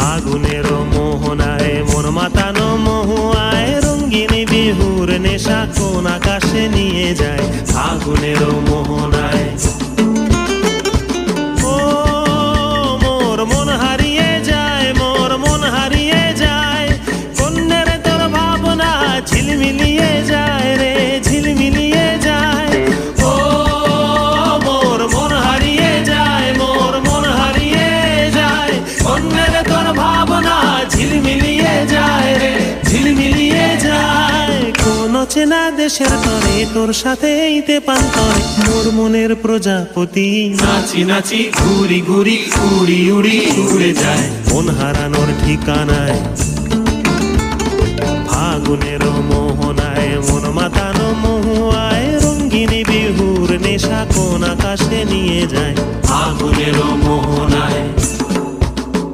ফাগুনের মোহনায় মন মাতানো মহুয়ায় রঙিন বিহুর নেশা কোন আকাশে নিয়ে যায় ফাগুনের মোহনায়। ও মোর মন হারিয়ে যায়, মোর মন হারিয়ে যায়, কন্যের তোর ভাবনা ঝিলমিলিয়ে যায় রে ঝিলমিলিয়ে যায়। ও মোর মন হারিয়ে যায়, মোর মন হারিয়ে যায়, কন্যের তোর ভাবনা ঝিলমিলিয়ে যায় রে ঝিলমিলিয়ে যায়। কোন চেনা দেশের তরে তোর সাথে ইতে পান্তরে মোর মনের প্রজাপতি নাচি নাচি ঘুরি ঘুরি উড়ি উড়ি উড়ে যায় মন হারানোর ঠিকানায়। ফাগুনের মোহনায় মন মাতানো মহুয়ায় রঙিন বিহুর নেশা কোন আকাশে নিয়ে যায় ফাগুনের মোহনায়।